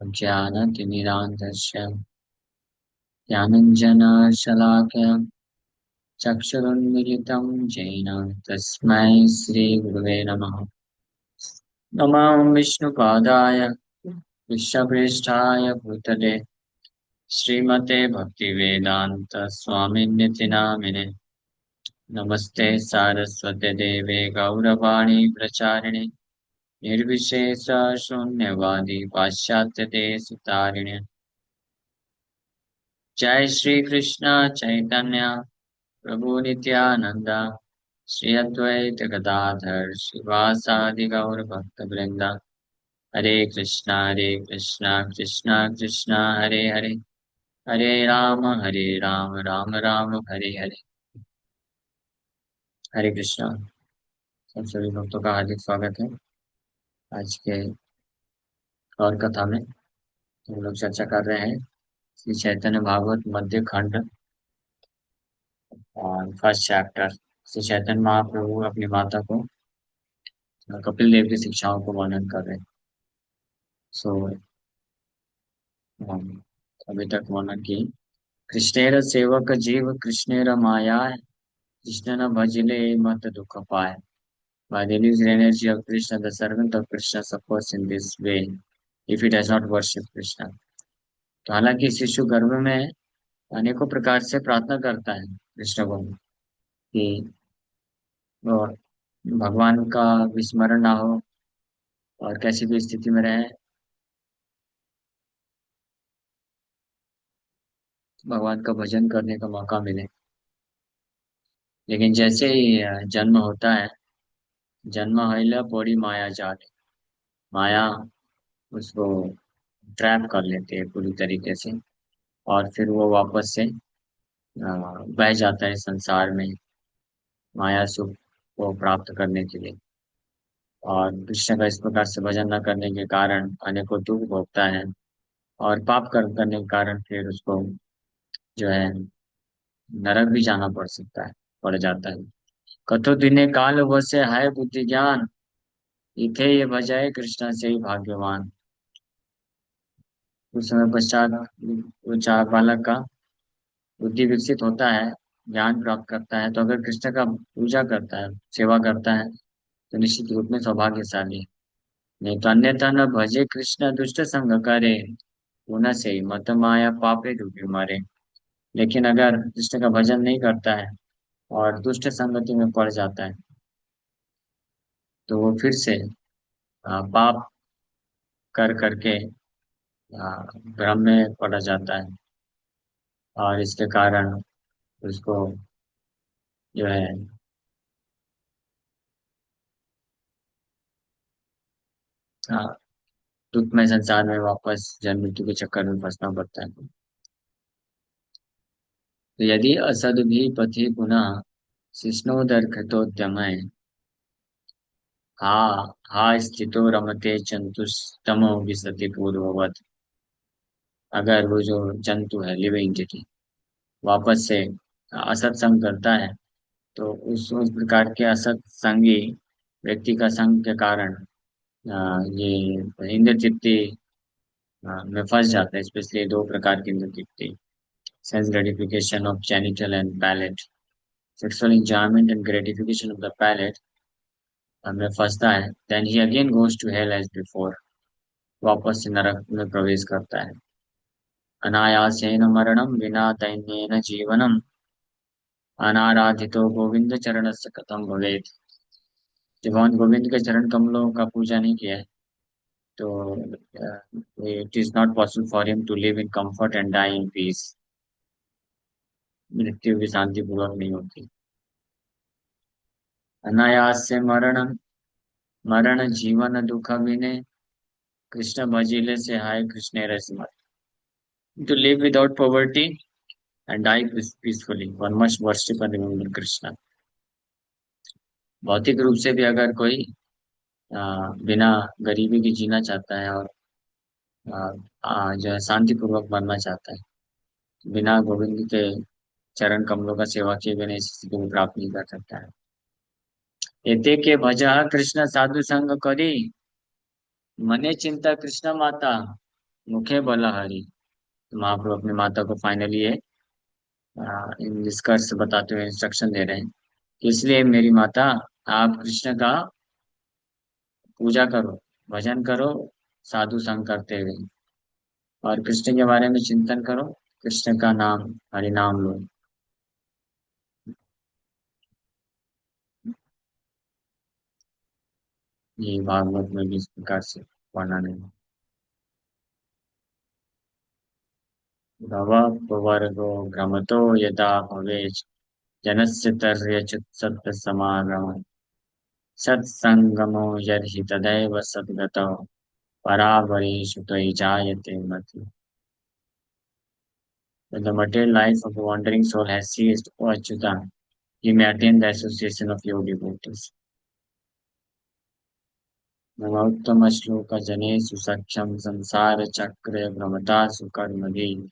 ज्ञानतिमिरान्धस्य ज्ञानञ्जनशलाकया चक्षुरुन्मिलितं येन तस्मै श्रीगुरवे नमः। नमः विष्णुपादाय विश्वप्रेष्ठाय भूतले श्रीमते भक्तिवेदान्त स्वामिनिति नामिने। नमस्ते सारस्वते देवे गौरवाणी प्रचारिणे निर्विशेष शून्यवादी पाश्चात्य देश तारिणे। जय श्री कृष्ण चैतन्य प्रभु नित्यानंद श्री अद्वैत गदाधर शिवासादि गौर भक्त वृंदा। हरे कृष्णा कृष्णा कृष्णा हरे हरे, हरे राम राम राम हरे हरे। हरे कृष्णा। सब सभी भक्तों का हार्दिक स्वागत है। आज के और कथा में हम लोग चर्चा कर रहे हैं श्री चैतन्य भागवत मध्य खंड और फर्स्ट चैप्टर। श्री चैतन्य महाप्रभु अपनी माता को कपिल देव की शिक्षाओं को वर्णन कर रहे हैं। सो हम अभी तक वर्णन की। कृष्णेर सेवक जीव कृष्णेर माया कृष्ण न भजले मत दुख पाए। By the released energy of Krishna, the servant of Krishna suffers in this way if he does not worship Krishna. तो हालांकि शिशु गर्भ में अनेकों प्रकार से प्रार्थना करता है कृष्ण को कि वो भगवान का विस्मरण ना हो और कैसी भी स्थिति में रहे भगवान का भजन करने का मौका मिले। लेकिन जैसे ही जन्म होता है, जन्म हईला पौड़ी माया जाल, माया उसको ट्रैप कर लेती है पूरी तरीके से और फिर वो वापस से बह जाता है संसार में माया सुख को प्राप्त करने के लिए। और कृष्ण का इस प्रकार से भजन न करने के कारण अनेकों दुख भोगता है और पाप कर्म करने के कारण फिर उसको जो है नरक भी जाना पड़ जाता है। कथो दिने काल वसे है बुद्धि ज्ञान इथे ये भजाए कृष्ण से ही भाग्यवान। कुछ समय पश्चात वो चार बालक का बुद्धि विकसित होता है, ज्ञान प्राप्त करता है, तो अगर कृष्ण का पूजा करता है, सेवा करता है, तो निश्चित रूप में सौभाग्यशाली है। नहीं तो अन्यथा न भजे कृष्ण दुष्ट संग करे पुनः से ही मत माया पापे डूबी मरे। लेकिन अगर कृष्ण का भजन नहीं करता है और दुष्ट संगति में पड़ जाता है तो वो फिर से पाप कर करके भ्रम में पड़ा जाता है और इसके कारण उसको जो है अ, दुखमय संसार में वापस जन्म मृत्यु के चक्कर में फंसना पड़ता है। तो यदि असद भी पथि पुनः शिष्णोदर कृतोद्यमय हा हा स्थितो रमते जंतुस्तमो विसति पूर्ववत। अगर वो जो जंतु है लिविंग एंटिटी वापस से असत्संग करता है तो उस प्रकार के असत्संगी व्यक्ति का संग के कारण ये इंद्र तृप्ति में फंस जाता है। स्पेशली दो प्रकार की इंद्र तृप्ति, sense gratification of genital and palate, sexual enjoyment and gratification of the palate में फंसता है। Then he again goes to hell as before, वापस से नरक में प्रवेश करता है। अनायासेन मरणम विना दैन्येन जीवनम अनाराधितो गोविंद चरणस्य कथम भवेत्। जब भगवान गोविंद के चरण कमलों का पूजा नहीं किया है तो it is not possible for him to live in comfort and die in peace. मृत्यु भी शांति पूर्वक नहीं होती। अनायास से मरण मरण जीवन दुख विने कृष्ण भजिले से हाय Krishna रसमत। To live without poverty and die peacefully, one must worship and remember Krishna. भौतिक रूप से भी अगर कोई बिना गरीबी के जीना चाहता है और जो है शांति पूर्वक मरना चाहता है, बिना गोविंद के चरण कमलों का सेवा किए बिना इस स्थिति को प्राप्त नहीं कर सकता है। एते के भजा कृष्ण साधु संग करी मने चिंता कृष्ण माता मुखे बोला हरि। तो महाप्रभु अपनी माता को फाइनली ये इन निष्कर्ष बताते हुए इंस्ट्रक्शन दे रहे हैं कि इसलिए मेरी माता, आप कृष्ण का पूजा करो, भजन करो, साधु संग करते हुए, और कृष्ण के बारे में चिंतन करो, कृष्ण का नाम, हरि नाम लो। ये भागवत में भी इस प्रकार से वर्णन है। भववर्गो भ्रमतो यदा भवेत् जनस्य तर्ह्यच्युत समागमः सत्संगमो यर्हि तदैव सद्गतौ परावरेषु त्वयि जायते मतिः। When the material life of a wandering soul has ceased, O Achyuta, you may attain the association of your devotees. नमोत्तम श्लोक जनेषु सख्यं संसार चक्र भ्रमतासु कर्मभिः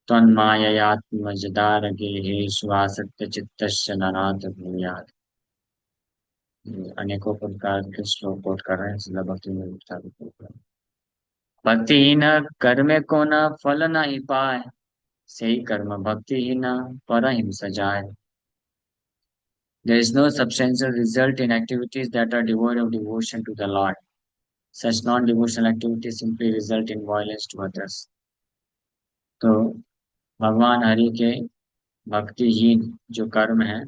त्वन्माययात्मजदारगेहेषु आसक्त चित्तस्य नरात भूयात्। ये अनेकों प्रकार के श्लोक कोट कर रहे हैं श्रील भक्ति में भक्तिहीन कर्म को न फल नहीं पाए, सही कर्म भक्तिहीन पर हिंसा जाए। There is no substantial result in activities that are devoid of devotion to the Lord. Such non-devotional activities simply result in violence to others. तो भगवान हरि के भक्तिहीन जो कर्म है,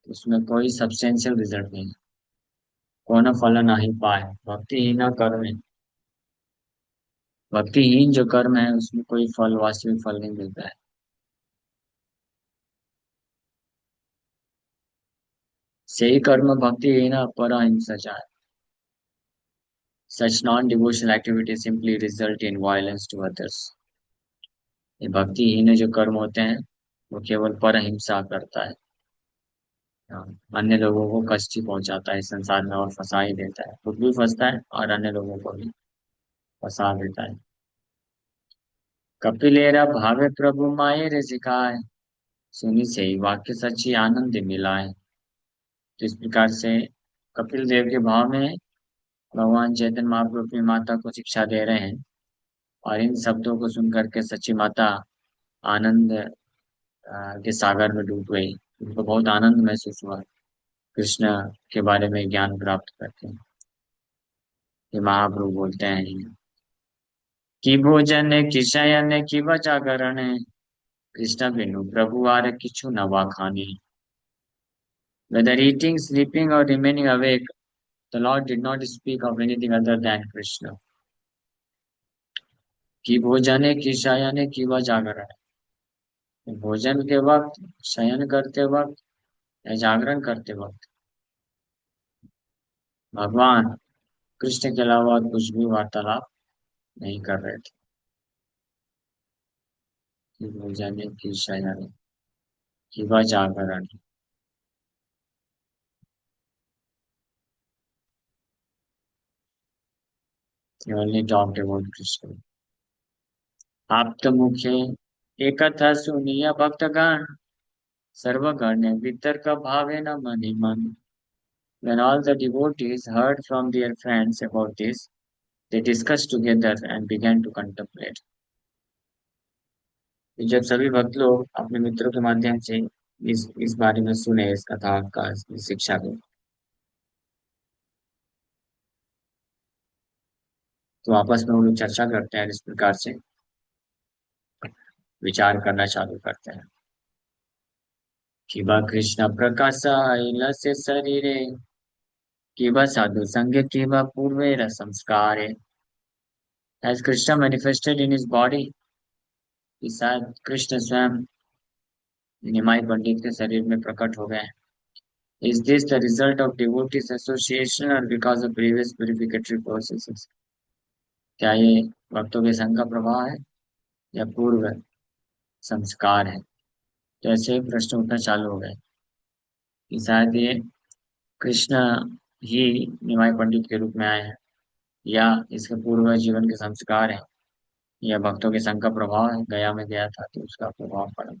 उसमें कोई सब्सटेंशियल रिजल्ट नहीं, कौन फल नहीं पाए। भक्तिहीन कर्म है, भक्तिहीन जो कर्म है उसमें कोई फल, वास्तविक फल नहीं मिलता है। सही कर्म भक्तिहीन पर अहिंसा चाहे। Such non-devotional activities simply result in violence to others. ये भक्तिहीन जो कर्म होते हैं वो केवल परहिंसा करता है। हाँ, अन्य लोगों को कष्ट ही पहुंचाता है संसार में और फंसा ही देता है, खुद भी फंसता है और अन्य लोगों को भी फंसा देता है। कपिलेरा भावे प्रभु माये रे सिखाए, सुनी से ही वाक्य सच्ची आनंद मिलाए। तो इस प्रकार से कपिल देव के भाव में भगवान चैतन्य महाप्रभु अपनी माता को शिक्षा दे रहे हैं, और इन शब्दों को सुन करके सच्ची माता आनंद के सागर में डूब गई। उनको बहुत आनंद महसूस हुआ कृष्ण के बारे में ज्ञान प्राप्त करके। ये महाप्रभु बोलते हैं कि भोजन कि शयन कि जागरण, कृष्ण बिनु प्रभु आर किछु नवा खानी। Whether eating, sleeping, or remaining awake, the Lord did not speak of anything other than Krishna. कि भोजन कि शयन कि जागरण, भोजन के वक्त, शयन करते वक्त या जागरण करते वक्त भगवान कृष्ण के अलावा और कुछ भी वार्तालाप नहीं कर रहे थे। कि भोजन कि शयन कि जागरण। He only talked about Krishna. आप्त मुखे एकथा सुनिया भक्तगण, सर्वगण वितर्क भावे न मनि मन। When all the devotees heard from their friends about this, they discussed together and began to contemplate. जब सभी भक्त लोग अपने मित्रों के माध्यम से इस बारे में सुने, इस कथा का, इस शिक्षा को, तो आपस में वो लोग चर्चा करते हैं, इस प्रकार से विचार करना चालू करते हैं कि वह कृष्ण प्रकाश से शरीरे, कि वह साधु संग, कि वह पूर्व संस्कार। As Krishna manifested in his body, कि शायद कृष्ण स्वयं निमाई पंडित के शरीर में प्रकट हो गए। Is this the result of devotees association or because of previous purificatory processes? क्या ये भक्तों के संग का प्रभाव है या पूर्व संस्कार है? तो ऐसे प्रश्न उठना चालू हो गए कि शायद ये कृष्ण ही निमाई पंडित के रूप में आए हैं, या इसके पूर्व जीवन के संस्कार हैं, या भक्तों के संग का प्रभाव है, गया में गया था तो उसका प्रभाव पड़ा।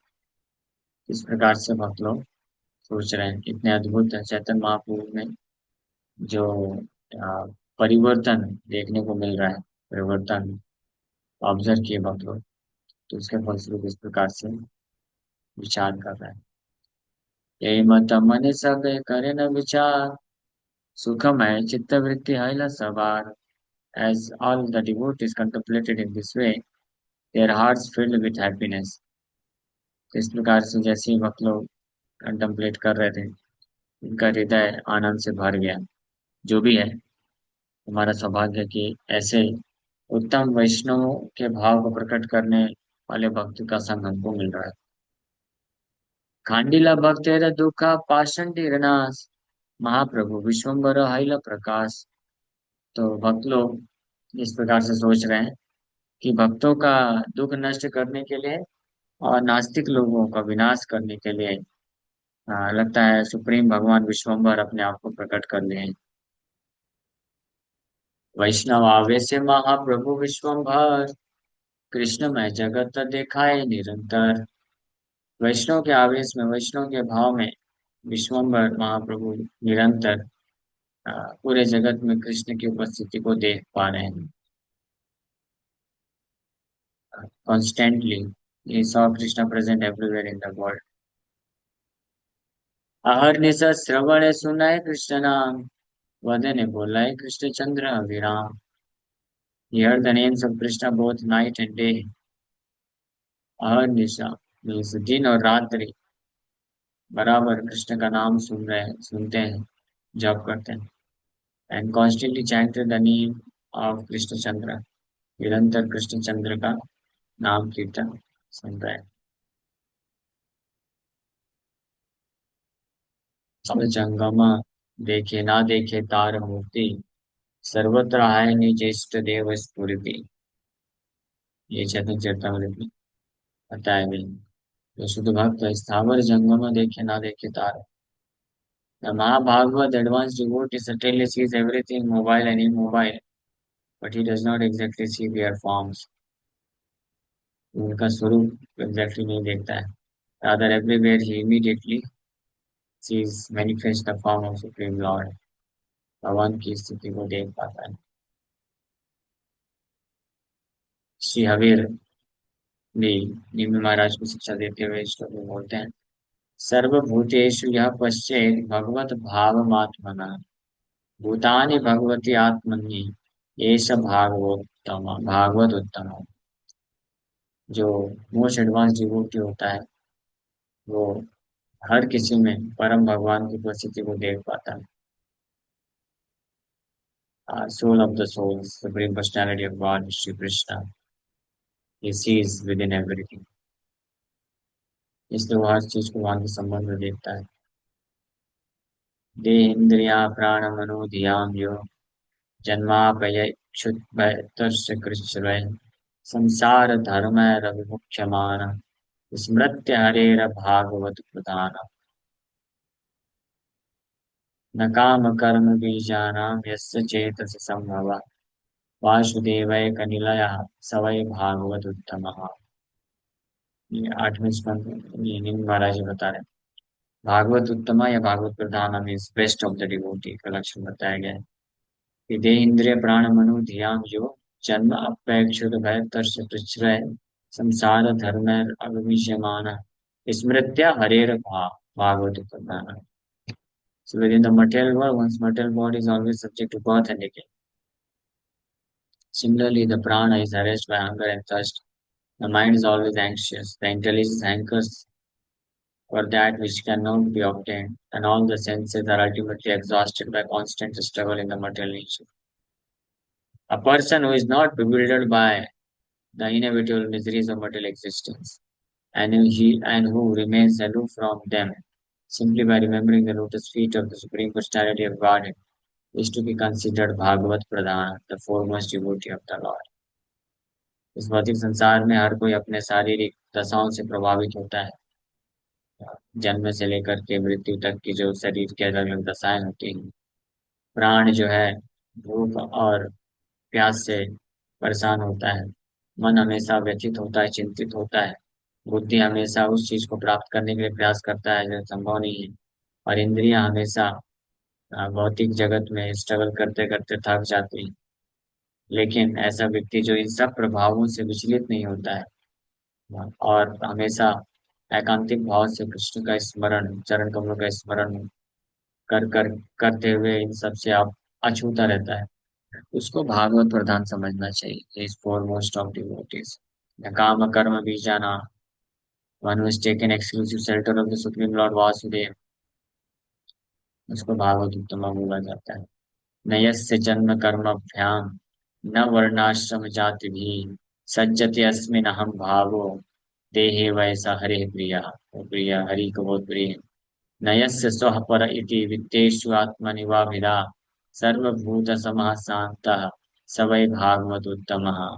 इस प्रकार से भक्त लोग सोच रहे हैं। इतने अद्भुत चैतन्य महाप्रभु में जो परिवर्तन देखने को मिल रहा है, परिवर्तन ऑब्जर्व किए भक्त लोग, तो उसके फलस्वरूप इस प्रकार से विचार कर रहे हैं। यही मत मन सब करे न विचार, सुखमय चित्तवृत्ति हैला सवार। As all the devotees contemplated in this way, their hearts filled with happiness. तो इस प्रकार से जैसे ही भक्त लोग कंtemplate कर रहे थे, उनका हृदय आनंद से भर गया। जो भी है, हमारा सौभाग्य है कि ऐसे उत्तम वैष्णवों के भाव को प्रकट करने वाले भक्त का संग हमको मिल रहा है। खांडिला भक्तेर दुखा पाषंडी नाश, महाप्रभु विश्वम्बर हैला प्रकाश। तो भक्त लोग इस प्रकार से सोच रहे हैं कि भक्तों का दुख नष्ट करने के लिए और नास्तिक लोगों का विनाश करने के लिए लगता है सुप्रीम भगवान विश्वम्भर अपने आप को प्रकट कर लिए हैं। वैष्णव आवेश महाप्रभु विश्वम्भर, कृष्ण में जगत दिखाए निरंतर। वैष्णव के आवेश में, वैष्णव के भाव में विश्वम्भर महाप्रभु निरंतर पूरे जगत में कृष्ण की उपस्थिति को देख पा रहे हैं। Constantly, he saw Krishna present everywhere in the world. अहर्निश श्रवण सुनाए कृष्ण नाम, वदने बोलाए कृष्ण चंद्र अभिराम। He heard the names of Krishna both night and day. अहर्निशा means दिन और रात्रि बराबर कृष्ण का नाम सुनते हैं, जप करते हैं। And constantly chanted the name of Krishna चंद्र, निरंतर कृष्ण चंद्र का नाम कीर्तन सुन रहे हैं। सब जंगम देखे ना देखे तार मूर्ति, सर्वत्र है निज इष्ट देव स्फुरति। ये चैतन्य चरितमृत में बताया गया। जो शुद्ध भक्त स्थावर जंगम देखे ना देखे तार। The Mahabhagavad advanced devotee certainly sees everything mobile and immobile, but he does not exactly see their forms. उनका स्वरूप exactly नहीं देखता है। Rather, everywhere he immediately sees manifest the form of Supreme Lord. भगवान की स्थिति को देख पाता है। श्री हवीर भी निम्न महाराज को शिक्षा देते हुए श्लोक में बोलते हैं, सर्वभूतेषु यः पश्येत् भगवत भावमात्मना, भूतानि भगवती आत्मनि, एष भागवत उत्तम। जो मोस्ट एडवांस डिवोटी होता है, वो हर किसी में परम भगवान की उपस्थिति को देख पाता है। Soul of the soul, supreme personality of God Shri Krishna, he sees within everything। इसलिए वो हर चीज को वहां के संबंध में देखता है। देह इंद्रिया प्राण मनो धियाम यो, जन्मापयच्छुतस्य कृच्छ्रय, संसार धर्म रविमुख्यमान, स्मृत्य हरेर भागवत प्रधान। न काम कर्म बीजानां यस्य चेतसि संभवा, वासुदेवैक निलयः स वै भागवत उत्तमः। ये 8वें स्कंद ये नील महाराज जी बता रहे हैं। भागवत उत्तम या भागवत प्रधान means best of the devotee का लक्षण बताया गया है कि देह इंद्रिय प्राण मनो धियाम जो, जन्म अपेक्षुत भय तर्ष पृच्छ्रय, संसार धर्म अविमीयमान, स्मृत्या हरेर भागवत प्रधान। So within the material world, one's material body is always subject to birth and decay. Similarly, the prana is harassed by hunger and thirst. The mind is always anxious. The intelligence hankers for that which cannot be obtained, and all the senses are ultimately exhausted by constant struggle in the material nature. A person who is not bewildered by the inevitable miseries of material existence, and who remains aloof from them simply by remembering the lotus feet of the Supreme Personality of Godhead, is to be considered Bhagavat Pradhan, the foremost devotee of the Lord. इस भौतिक संसार में हर कोई अपने शारीरिक दशाओं से प्रभावित होता है। जन्म से लेकर के मृत्यु तक की जो शरीर की अलग अलग दशाएं होती हैं। प्राण जो है भूख और प्यास से परेशान होता है। मन हमेशा व्यथित होता है, चिंतित होता है। बुद्धि हमेशा उस चीज को प्राप्त करने के लिए प्रयास करता है जो संभव नहीं है। और इंद्रियां हमेशा भौतिक जगत में स्ट्रगल करते करते थक जाती हैं। लेकिन ऐसा व्यक्ति जो इन सब प्रभावों से विचलित नहीं होता है और हमेशा एकांतिक भाव से कृष्ण का स्मरण, चरण कमलों का स्मरण कर कर करते हुए इन सब से आप अछूता रहता है, उसको भागवत प्रधान समझना चाहिए। Is for most of devotees काम कर्म भी जाना, one who is taken exclusive shelter of the supreme Lord Vasudev, उसको भागवत उत्तम बोला जाता है। नयस्य जन्म कर्मभ्याम न वर्णाश्रम जाति भी सज्जते अस्मिन् अहम भावो देहे वैसा हरे प्रिया। वो प्रिया हरि को बहुत प्रिय है। नयस्य स्वः पर इति वित्तेषु आत्मनिवाभिधा सर्वभूत समः शान्तः स वै भागवत उत्तमः।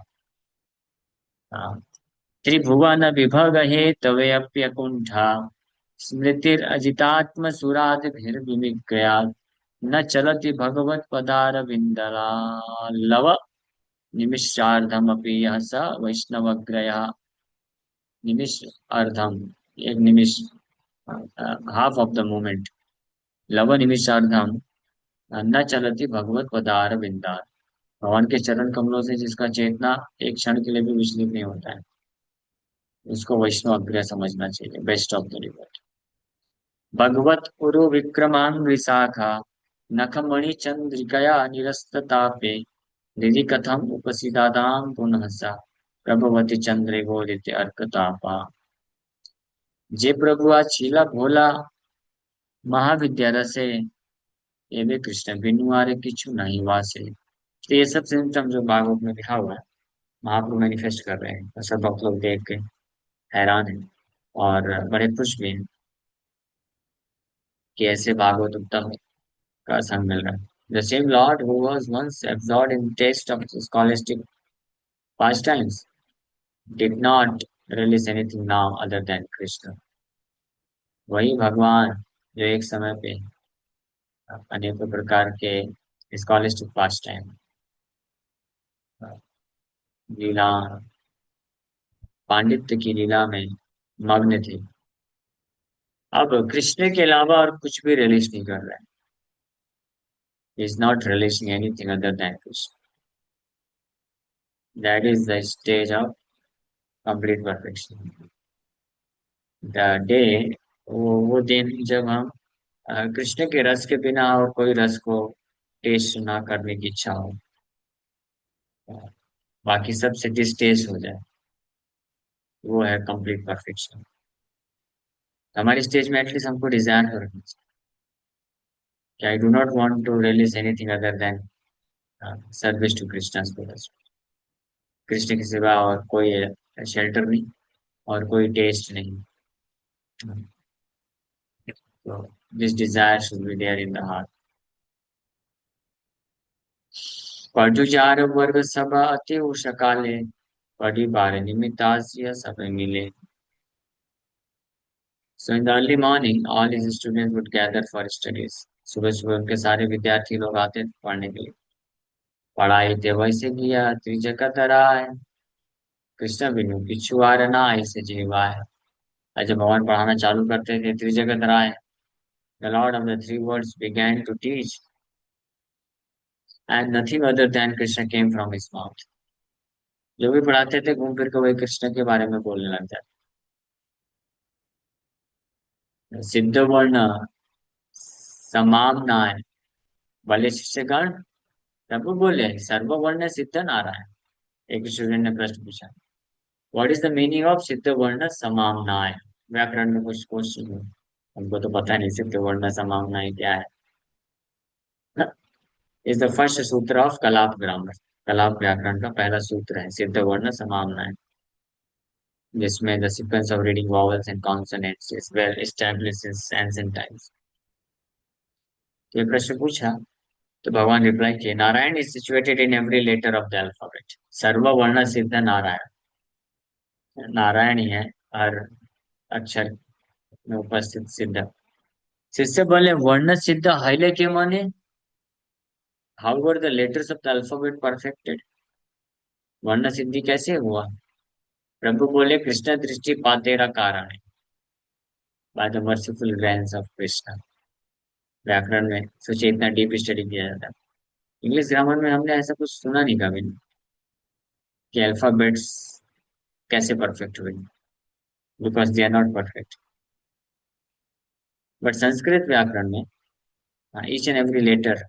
त्रिभुवन विभग हेतवेऽप्यकुण्ठा स्मृतिरजितात्मसुरादिभिर्विनिग्रया न चलति भगवत्पदारविन्दलालव निमिषार्धमपि यः स वैष्णवग्रयः। निमिषार्धम, एक निमिष, हाफ ऑफ द मोमेंट, लव निमिषार्धम न चलति भगवत पदार विंदार। भगवान के चरण कमलों से जिसका चेतना एक क्षण के लिए भी विचलित नहीं होता है, उसको वैष्णव अग्रय समझना चाहिए, बेस्ट ऑफ द डिवोटी। भगवत पुरु विक्रमांग विशाखा नखमणि चंद्रिकया निरस्ततापे हृदि कथम उपसीदादाम पुनः सा प्रभवती चंद्रे गोदित अर्कतापा। जे प्रभु छीला भोला महाविद्या रसे एवे कृष्ण बिनु आरे किछु नहीं वासे। तो ये सब सिम्टम जो भागवत में लिखा हुआ है, महाप्रभु मैनिफेस्ट कर रहे हैं, तो सब भक्त लोग देख के हैरान हैं और बड़े खुश भी हैं कि ऐसे भागवत उत्तम का संग मिल रहा है। The same Lord who was once absorbed in taste of scholastic pastimes did not release anything now other than Krishna। वही भगवान जो एक समय पे अनेक प्रकार के स्कॉलिस्टिक पास्ट टाइम, लीला, पांडित्य की लीला में मग्न थे, अब कृष्ण के अलावा और कुछ भी रिलीज नहीं कर रहा है। Is not releasing anything other then Krishna. That is the stage of complete perfection. The day, वो दिन जब हम कृष्ण के रस के बिना और कोई रस को टेस्ट ना करने की इच्छा हो, बाकी सब से डिस्टेस्ट हो जाए, वो है कंप्लीट परफेक्शन। हमारे स्टेज में एटलीस्ट हमको डिजायर हो रखना चाहिए कि I do not want to release anything other than service to Krishna. Krishna के सिवा और कोई शेल्टर नहीं और कोई टेस्ट नहीं। तो this desire should be there in the heart. पटुचार वर्ग सभा अति उषकाले पढ़ी बार निमितास्य सब मिले। So in the early morning, all his students would gather for studies। सुबह सुबह उनके सारे विद्यार्थी लोग आते थे पढ़ने के लिए। पढ़ाई ते वैसे किया त्रिजगत राय कृष्ण बिनु किछु आर ना ऐसे जीवाय। और जब भगवान पढ़ाना चालू करते थे त्रिजगत राय, the Lord of the three worlds began to teach and nothing other than Krishna came from his mouth। जो भी पढ़ाते थे घूम फिर के वही कृष्ण के बारे में बोलने लग जाते। सिद्ध वर्ण समामनाय भले शिष्यगण, प्रभु बोले सर्ववर्ण सिद्ध नारायण। एक स्टूडेंट ने प्रश्न पूछा, what is the meaning of सिद्ध वर्ण समामनाय। व्याकरण में कुछ क्वेश्चन है, हमको तो पता नहीं सिद्ध वर्ण समामनाय क्या है। इज द फर्स्ट सूत्र ऑफ कलाप ग्रामर। कलाप व्याकरण का पहला सूत्र है सिद्ध वर्ण समामनाय, जिसमें the sequence of reading vowels and consonants is well established in ancient times. तो ये प्रश्न पूछा तो भगवान रिप्लाई किए, Narayana is situated in every letter of the alphabet. सर्व वर्ण सिद्ध नारायण, नारायण ही है हर अक्षर में उपस्थित सिद्ध। शिष्य बोले वर्ण सिद्ध हाइले के माने, how were the letters of the alphabet perfected. वर्ण सिद्धि कैसे हुआ। प्रभु बोले कृष्ण दृष्टि पातेरा कारण है, bye the merciful grains of Krishna. व्याकरण में सोचिए इतना डीप स्टडी किया जाता है, इंग्लिश ग्रामर में हमने ऐसा कुछ सुना नहीं कभी। कि अल्फाबेट्स कैसे परफेक्ट हुए, because they are not perfect. But Sanskrit व्याकरण में ईच एंड एवरी लेटर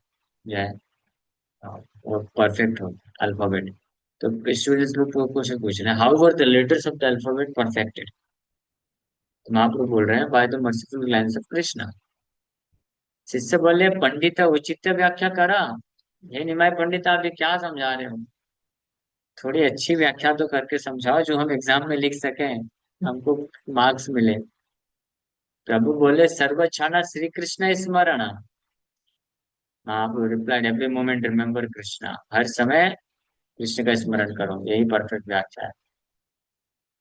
जो है वो परफेक्ट हो, अल्फाबेट। तो स्टूडेंट्स लोग को क्वेश्चन पूछ रहे हैं, how were the letters of the alphabet perfected. तो महाप्रभु बोल रहे हैं, by the merciful glance of Krishna. शिष्य बोले, पंडित उचित व्याख्या करा। हे निमाय पंडित, आप ये क्या समझा रहे हो? थोड़ी अच्छी व्याख्या तो करके समझाओ जो हम एग्जाम में लिख सकें, हमको मार्क्स मिले। प्रभु बोले, सर्व क्षण श्री कृष्ण स्मरण। Mahaprabhu replied, every moment remember Krishna. हर समय कृष्ण का स्मरण करो, यही परफेक्ट व्याख्या है।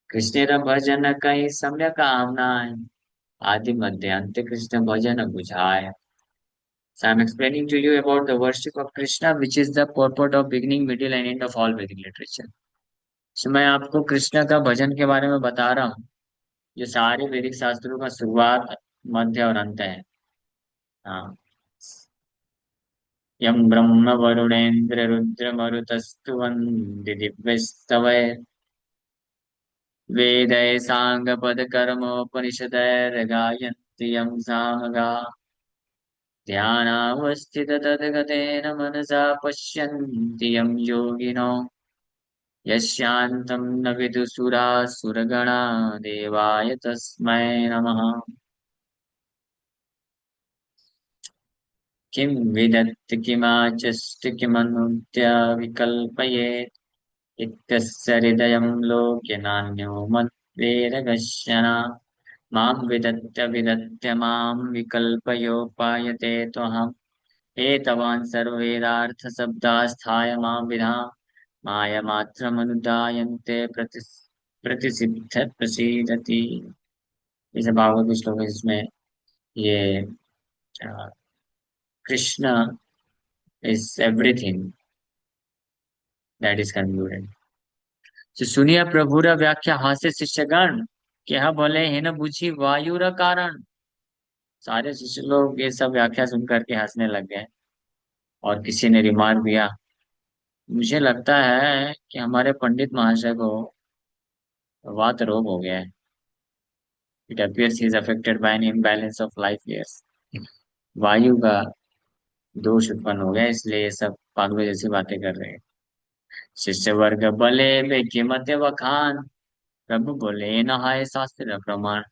कृष्ण भजन कई सम्य कामनाएं, आदि मध्य अंत कृष्ण भजन बुझाए। So I'm explaining to you about the worship of Krishna, which is the purport of beginning, middle and end of all Vedic literature. So मैं आपको कृष्ण का भजन के बारे में बता रहा हूँ, जो सारे वैदिक शास्त्रों का शुरुआत, मध्य और अंत है। हाँ। यम ब्रह्म वरुणेन्द्र रुद्र मरुतस्तुवन्ति दिव्यस्तवै, वेदै साङ्गपद कर्मोपनिषदैर्गायन्ति यं सामगा। ध्यानावस्थित तद्गतेन मनसा पश्यन्ति यं योगिनो, यस्यान्तं न विदुसुरासुरगणा, देवाय तस्मै नमः। किं विदत्त किमाचष्ट किमनुद्य विकल्पयेत्, इत्यस्य हृदयं लोक्य नान्यो मद्वेदगश्यन। मां विदत्त विदत्य मां विकल्पयोपायते त्वहम्, एतवान् सर्ववेदार्थशब्दास्थाय मां विधा, मायमात्रमनुदायन्ते प्रतिसिद्ध प्रसीदति। इस भागवत श्लोक है जिसमें ये Krishna is everything that is concluded. तो सुनिए प्रभुर व्याख्या हास्य शिष्यगण, क्या बोले है न बुझी वायुर कारण। सारे शिष्य लोग ये सब व्याख्या सुन करके हंसने लग गए। और किसी ने रिमार्क दिया, मुझे लगता है कि हमारे पंडित महाशय को वात रोग हो गया है। It appears he is affected by an imbalance of life airs. वायु का दोष उत्पन्न हो गया, इसलिए ये सब पागलों जैसी बातें कर रहे हैं। शिष्य वर्ग बले वे कीमत वखान। प्रभु बोले, "ये न है शास्त्र प्रमाण।"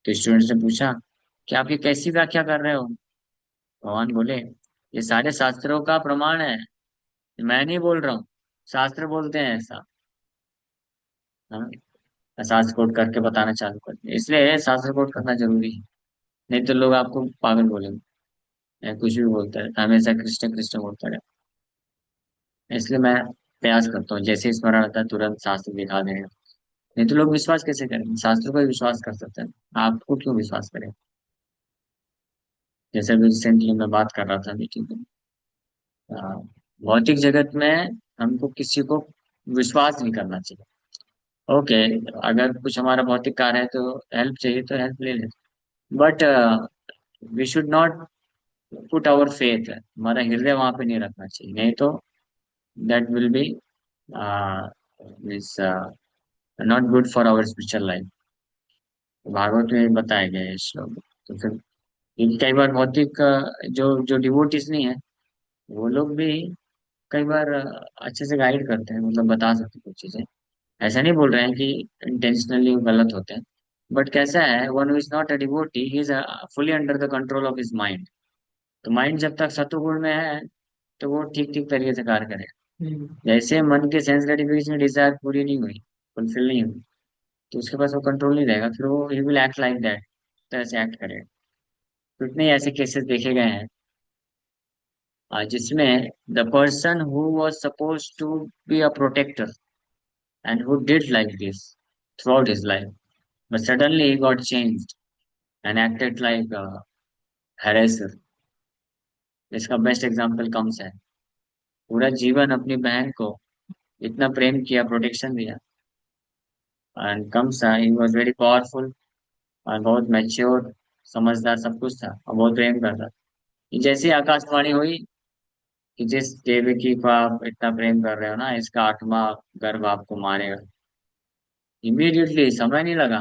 तो स्टूडेंट ने पूछा, कि आप ये कैसी व्याख्या कर रहे हो? भगवान बोले, ये सारे शास्त्रों का प्रमाण है, मैं नहीं बोल रहा हूँ, शास्त्र बोलते हैं ऐसा। हाँ, शास्त्र कोट करके बताना चालू कर दिया, इसलिए शास्त्र कोट करना जरूरी है। नहीं तो लोग आपको पागल बोलेंगे, या कुछ भी बोलता है हमेशा कृष्ण कृष्ण बोलता रहे। इसलिए मैं प्रयास करता हूँ, जैसे स्मरण आता है तुरंत शास्त्र दिखा देगा। नहीं तो लोग विश्वास कैसे करेंगे? शास्त्र पर विश्वास कर सकते हैं, आपको क्यों विश्वास करें? जैसे अभी रिसेंटली मैं बात कर रहा था मीटिंग में, हाँ, भौतिक जगत में हमको किसी को विश्वास नहीं करना चाहिए। ओके, अगर कुछ हमारा भौतिक कार्य है तो हेल्प चाहिए तो हेल्प ले ले, but we should not put our faith, हमारा हृदय वहां पे नहीं रखना चाहिए, नहीं तो that will be is not good for our spiritual life. Bhagavat में बताया गया है श्लोक। तो फिर क्योंकि कई बार भौतिक जो जो डिवोटीज नहीं है, वो लोग भी कई बार अच्छे से गाइड करते हैं, मतलब बता सकते हैं कुछ चीजें। ऐसा नहीं बोल रहे हैं कि इंटेंशनली गलत होते हैं, बट कैसा है, one who is not a devotee he is fully under the control of his mind. तो माइंड जब तक सत्वगुण में है तो वो ठीक ठीक तरीके से कार्य करेगा। जैसे मन के सेंस ग्रेटिफिकेशन डिजायर पूरी नहीं हुई, फुलफिल नहीं हुई, तो उसके पास वो कंट्रोल नहीं रहेगा, फिर वो he will act like that, तो ऐसे एक्ट करेगा। तो इतने ऐसे केसेस देखे गए हैं जिसमें the person who was suppose to be a protector and who did like this throughout his life, but suddenly he got changed and acted like a harasser. इसका बेस्ट एग्जाम्पल कम्स है। पूरा जीवन अपनी बहन को इतना प्रेम किया, प्रोटेक्शन दिया, and comes he was very powerful और बहुत मैच्योर, समझदार, सब कुछ था और बहुत प्रेम करता। जैसे ही आकाशवाणी हुई, कि जिस देवकी को आप इतना प्रेम कर रहे हो ना, इसका आठवां गर्भ आपको मारेगा। इमीडिएटली, समय नहीं लगा,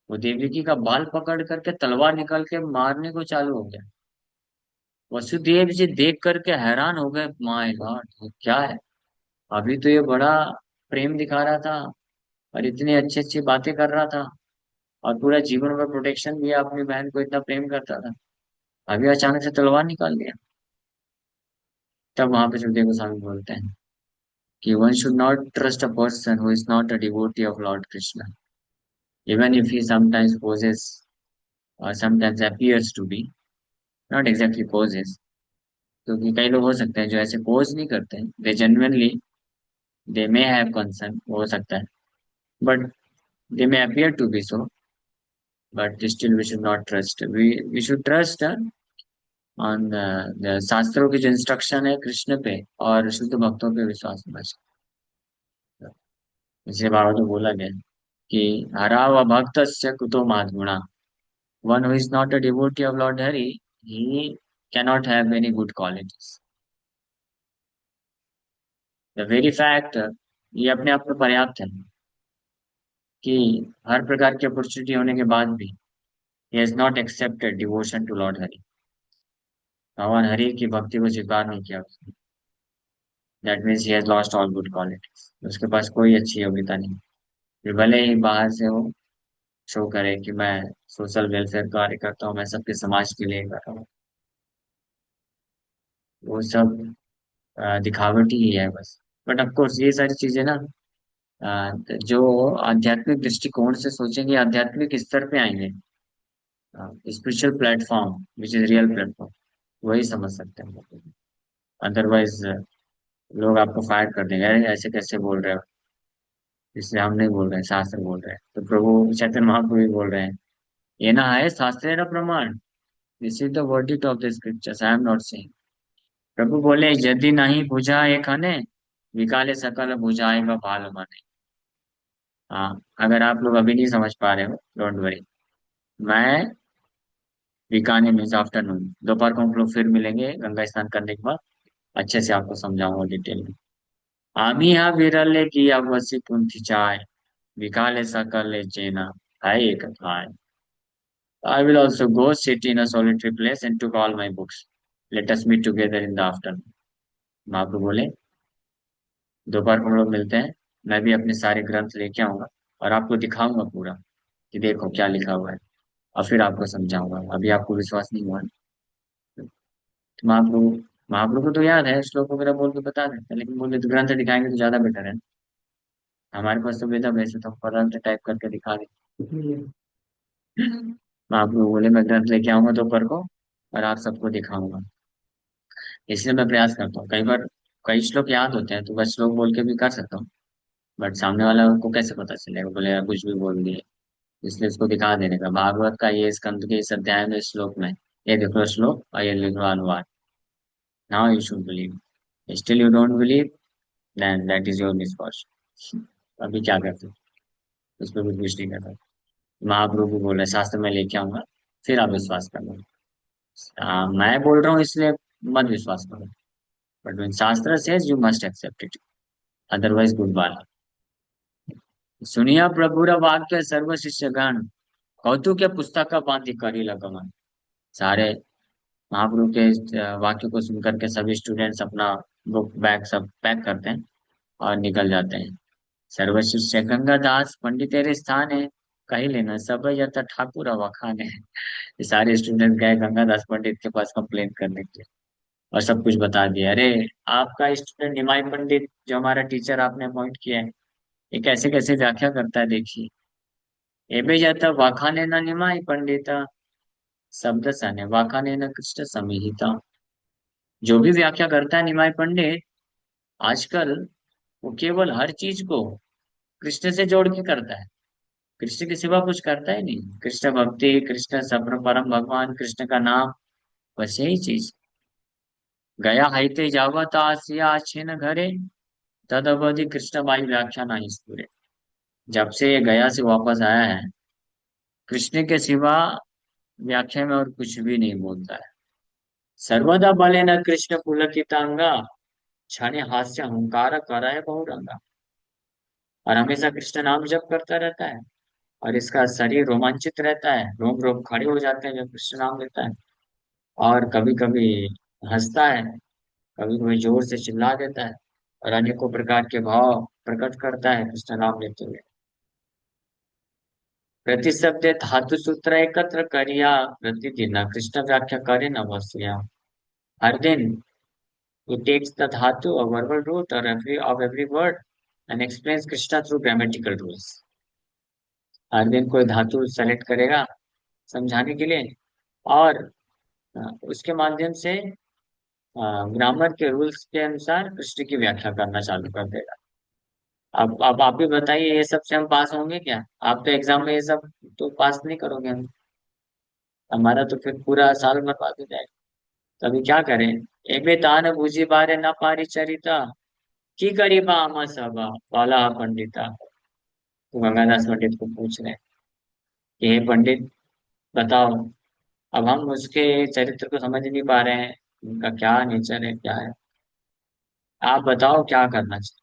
वो देवकी का बाल पकड़ करके तलवार निकाल के मारने को चालू हो गया। वसुदेव जी देख करके हैरान हो गए, माय गॉड ये क्या है। अभी तो ये बड़ा प्रेम दिखा रहा था और इतनी अच्छी अच्छी बातें कर रहा था और पूरा जीवन भर प्रोटेक्शन दिया, अपनी बहन को इतना प्रेम करता था, अभी अचानक से तलवार निकाल दिया। तब वहां पे सुखदेव गोस्वामी बोलते हैं कि one should not trust a person who is not a devotee of lord Krishna, even if he sometimes poses और sometimes appears to be, not exactly poses. क्योंकि कई लोग हो सकते हैं जो ऐसे पोज नहीं करते हैं, they genuinely, they may have concern, हो सकता है, but they may appear to be so, but still we should not trust, we should trust on शास्त्रों की जो इंस्ट्रक्शन है कृष्ण पे, और शुद्ध भक्तों पे विश्वास होना चाहिए। इसे भागवत में बोला गया है कि हरा व भक्त कुतो माधुणा, one who is not a devotee of lord Hari, he cannot have any good qualities. The very fact, ये अपने आप में पर्याप्त है कि हर प्रकार की अपॉर्चुनिटी होने के बाद भी he has not accepted devotion to Lord Hari, भगवान हरि की भक्ति को स्वीकार नहीं किया उसने। That means he has lost all good qualities, उसके पास कोई अच्छी योग्यता नहीं। फिर भले ही बाहर से वो शो करे कि मैं सोशल वेलफेयर कार्य करता हूँ, मैं सबके समाज के लिए कर रहा हूँ, वो सब दिखावटी ही है बस। बट ऑफ कोर्स ये सारी चीजें ना, जो आध्यात्मिक दृष्टिकोण से सोचेंगे, आध्यात्मिक स्तर पे आएंगे, spiritual platform which is real platform, वही समझ सकते हैं। अदरवाइज लोग आपको फायर कर देंगे, अरे ऐसे कैसे बोल रहे हो, इसलिए हम नहीं बोल रहे हैं, शास्त्र बोल रहे हैं। तो प्रभु चैतन्य महाप्रभु भी बोल रहे हैं, ये ना है शास्त्र प्रमाण, this is the verdict of the scriptures, I am not saying. प्रभु बोले यदि नहीं बुझाए खने, विकाले सकल बुझाएगा भाल माने। हाँ, अगर आप लोग अभी नहीं समझ पा रहे हो, डोंट वरी, मैं बीकाने मीन्स आफ्टरनून, दोपहर को हम लोग फिर मिलेंगे गंगा स्नान करने के बाद, अच्छे से आपको समझाऊंगा डिटेल में। आमी हा विरले की अवसी कुंठी चाय, विकाले सकल चेना है एक थाय। I will also go sit in a solitary place and took all my books. Let us meet together in the afternoon. महाप्रभु बोले दोपहर को हम लोग मिलते हैं, मैं भी अपने सारे ग्रंथ लेके आऊंगा और आपको दिखाऊंगा पूरा कि देखो क्या लिखा हुआ है, और फिर आपको समझाऊंगा। अभी आपको विश्वास नहीं हुआ ना? तो महाप्रभु महाप्रभु को तो याद है, श्लोक वगैरह बोल के बता देते हैं, लेकिन बोले तो ग्रंथ दिखाएंगे तो ज्यादा बेटर है। हमारे पास तो वेदा, वैसे तो हम फटाफट टाइप करके दिखा दें। महाप्रभु बोले मैं ग्रंथ लेके आऊंगा दोपहर को और आप सबको दिखाऊंगा। इसलिए मैं प्रयास करता हूँ, कई बार कई श्लोक याद होते हैं तो बस श्लोक बोल के भी कर सकता हूँ, बट सामने वाला को कैसे पता चलेगा, बोले यार कुछ भी बोल दिए। इसलिए उसको दिखा देने का, भागवत का ये स्कंद के इस अध्याय में श्लोक में ये देख लो श्लोक और ये लिख लो अनुवाद, now you should believe. Still you don't believe, then that is your misfortune. अभी क्या करते हो, उस पर कुछ नहीं करता। महाप्रभु बोल रहे शास्त्र में लेके आऊंगा, फिर आप विश्वास करना। मैं बोल रहा हूँ इसलिए मत विश्वास करो, but when shastra says you must accept it, otherwise good bye. सुनिया प्रभुर वाक्य सर्व शिष्यगण, कौतुक के पुस्तक का बांधि करी लगमन। सारे महाप्रभु के वाक्य को सुनकर के सभी स्टूडेंट्स अपना बुक बैग सब पैक करते हैं और निकल जाते हैं। सर्व शिष्य गंगा दास पंडित तेरे स्थान है, कही लेना सब यथ ठाकुर अवखान है। ये सारे स्टूडेंट गए गंगादास पंडित के पास कंप्लेन करने के लिए और सब कुछ बता दिया, अरे आपका स्टूडेंट निमाई पंडित जो हमारा टीचर आपने अपॉइंट किया है, ये कैसे कैसे व्याख्या करता है देखिए। एबे जाता वाखाने न निमाई पंडिता, शब्द सने वाखाने न कृष्ण समिहिता। जो भी व्याख्या करता है निमाई पंडित आजकल, वो केवल हर चीज को कृष्ण से जोड़ के करता है, कृष्ण के सिवा कुछ करता ही नहीं। कृष्ण भक्ति, कृष्ण सप्र परम भगवान, कृष्ण का नाम, बस यही चीज। गया हाइते जावत आसिया अच्छे न घरे, तद अवधि कृष्ण बाई व्याख्या नहीं स्फुरे। जब से ये गया से वापस आया है, कृष्ण के सिवा व्याख्या में और कुछ भी नहीं बोलता है। सर्वदा बलेन कृष्ण पुलकितांगा, क्षणे हास्य अहंकार कराय बहुरंगा। और हमेशा कृष्ण नाम जप करता रहता है, और इसका शरीर रोमांचित रहता है, रोम रोम खड़े हो जाते हैं जब कृष्ण नाम लेता है। और कभी कभी हंसता है, कभी कभी जोर से चिल्ला देता है, और अनेकों प्रकार के भाव प्रकट करता है कृष्ण नाम लेते हुए। प्रति शब्द धातु सूत्र एकत्र करिया, प्रतिदिन कृष्ण व्याख्या करे नमस्या। हर दिन he takes the dhatu or verbal root or every word and explains Krishna through grammatical rules. हर दिन कोई धातु सेलेक्ट करेगा समझाने के लिए, और उसके माध्यम से ग्रामर के रूल्स के अनुसार कृष्ण की व्याख्या करना चालू कर देगा। अब आप भी बताइए, ये सब से हम पास होंगे क्या? आप तो एग्जाम में ये सब तो पास नहीं करोगे हम, हमारा तो फिर पूरा साल बर्बाद हो जाएगा। तो अभी क्या करें? एबे तान बूझी बारे न पारी चरिता, की करी बामा सभा वाला पंडिता। तो गंगादास पंडित को पूछ रहे हैं कि हे पंडित, बताओ, अब हम उसके चरित्र को समझ नहीं पा रहे हैं, उनका क्या नेचर है, क्या है, आप बताओ क्या करना चाहिए।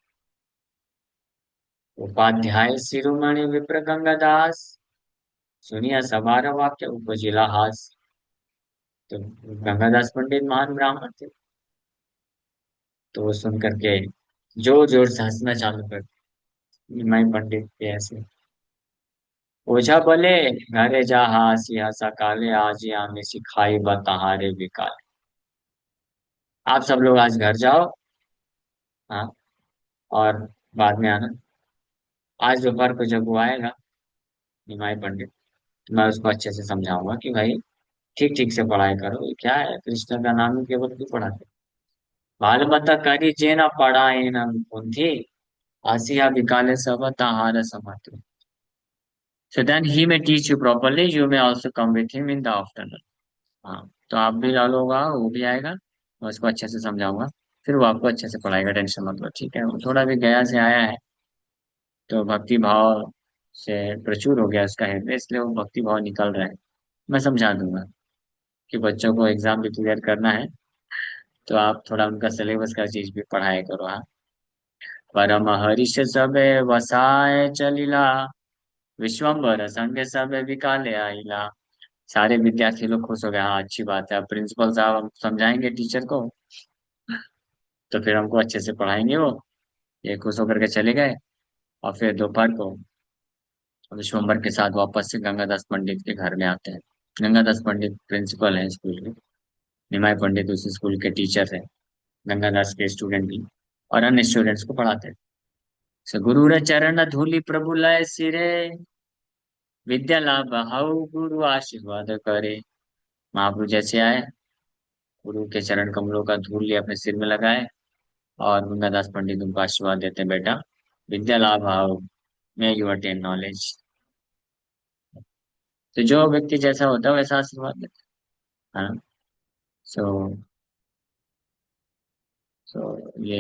उपाध्याय शिरोमणि विप्र गंगादास, सुनिया सवार वाक्य उपजिला हास। तो गंगादास पंडित महान ब्राह्मण थे, तो वो सुन करके जोर जोर से हंसना चालू कर दिया। मैं पंडित के ऐसे ओझा बोले, घरे जा हासी हंसा काले, आज हमें सिखाई बताहारे बिकाले। आप सब लोग आज घर जाओ, हाँ, और बाद में आना। आज दोपहर को जब वो आएगा निमाई पंडित, तो मैं उसको अच्छे से समझाऊंगा कि भाई ठीक ठीक से पढ़ाई करो, ये क्या है, कृष्ण का नाम ही केवल क्यों पढ़ाते। बाल मत करी जे ना पढ़ाए न कुंठी, आसिया बिकाले सब ताहार समर्थ। So then he may teach you properly. You may also come with him in the afternoon. हाँ, तो आप भी डालोगा, वो भी आएगा, मैं उसको अच्छे से समझाऊंगा, फिर वो आपको अच्छे से पढ़ाएगा, टेंशन मत लो, ठीक है? वो थोड़ा भी गया से आया है, तो भक्ति भाव से प्रचुर हो गया उसका हृदय, इसलिए वो भक्ति भाव निकल रहा है। मैं समझा दूंगा कि बच्चों को एग्जाम भी क्लियर करना है, तो आप थोड़ा उनका सिलेबस का चीज भी पढ़ाया करो। हाँ, परम हरिष सबे वसाए चलिला, विश्वम्बर संग सब विकाले आइला। सारे विद्यार्थी लोग खुश हो गए, हाँ अच्छी बात है, अब प्रिंसिपल साहब हम समझाएंगे टीचर को, तो फिर हमको अच्छे से पढ़ाएंगे वो। ये खुश होकर के चले गए, और फिर दोपहर को विश्वम्बर के साथ वापस से गंगादास पंडित के घर में आते हैं। गंगादास पंडित प्रिंसिपल हैं स्कूल के, निमाई पंडित उस स्कूल के टीचर हैं, गंगादास के स्टूडेंट भी, और अन्य स्टूडेंट्स को पढ़ाते हैं। सो गुरु रे चरण धूलि प्रभु लय सिरे, विद्या लाभ हाउ गुरु आशीर्वाद करे। महाप्रभु जैसे आए, गुरु के चरण कमलों का धूल लिए अपने सिर में लगाए, और गंगादास पंडित उनको आशीर्वाद देते हैं, बेटा विद्या लाभ how, may you attain knowledge. तो जो व्यक्ति जैसा होता है वैसा आशीर्वाद देता है। हाँ, सो सो ये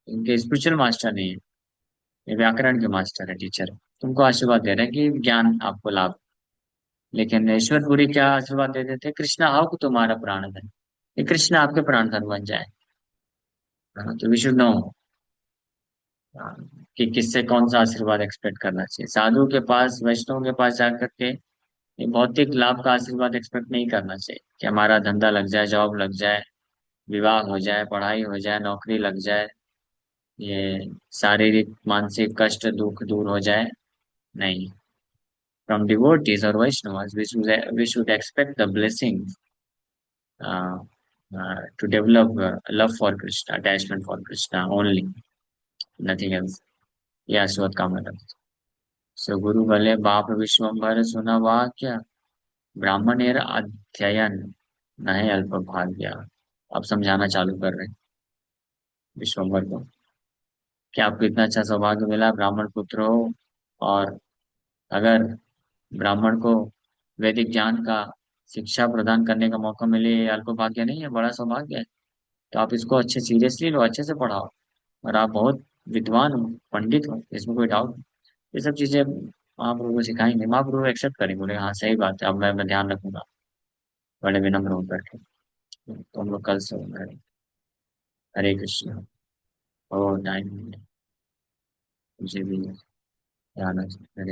इनके स्पिरिचुअल मास्टर नहीं है, ये व्याकरण के मास्टर है, टीचर है। तुमको आशीर्वाद दे रहे हैं कि ज्ञान आपको लाभ। लेकिन ईश्वरपुरी क्या आशीर्वाद दे देते, कृष्णा आओ कि तुम्हारा प्राण धन, ये कृष्ण आपके प्राण धन बन जाए। हाँ, तो वी शुड नो कि किससे कौन सा आशीर्वाद एक्सपेक्ट करना चाहिए। साधु के पास, वैष्णव के पास जाकर के ये भौतिक लाभ का आशीर्वाद एक्सपेक्ट नहीं करना चाहिए कि हमारा धंधा लग जाए, जॉब लग जाए, विवाह हो जाए, पढ़ाई हो जाए, नौकरी लग जाए, ये शारीरिक मानसिक कष्ट दुख दूर हो जाए। नहीं, फ्रॉम डिवोटीज और Vaishnava we should expect the blessing to develop love for Krishna, attachment for Krishna only, nothing else. ये आशीर्वाद कामना करते हैं। सो गुरु भले बाप विश्वम्भर सुना वाक्य, ब्राह्मणेर अध्ययन नहे अल्प भाग्य। अब समझाना चालू कर रहे हैं विश्वम्भर को कि आपको इतना अच्छा सौभाग्य मिला, ब्राह्मण पुत्र हो, और अगर ब्राह्मण को वैदिक ज्ञान का शिक्षा प्रदान करने का मौका मिले, ये अल्प भाग्य नहीं है, बड़ा सौभाग्य है। तो आप इसको अच्छे सीरियसली लो, अच्छे से पढ़ाओ, और आप बहुत विद्वान हो, पंडित हो, इसमें कोई डाउट नहीं। ये सब चीजें महाप्रभु को सिखाएंगे, महाप्रभु एक्सेप्ट करेंगे, बोले हाँ सही बात है, अब मैं ध्यान रखूंगा। बड़े विनम्र होकर के। तो हम लोग कल से हरे कृष्ण। ओ टाइम मुझे भी ध्यान है। हरे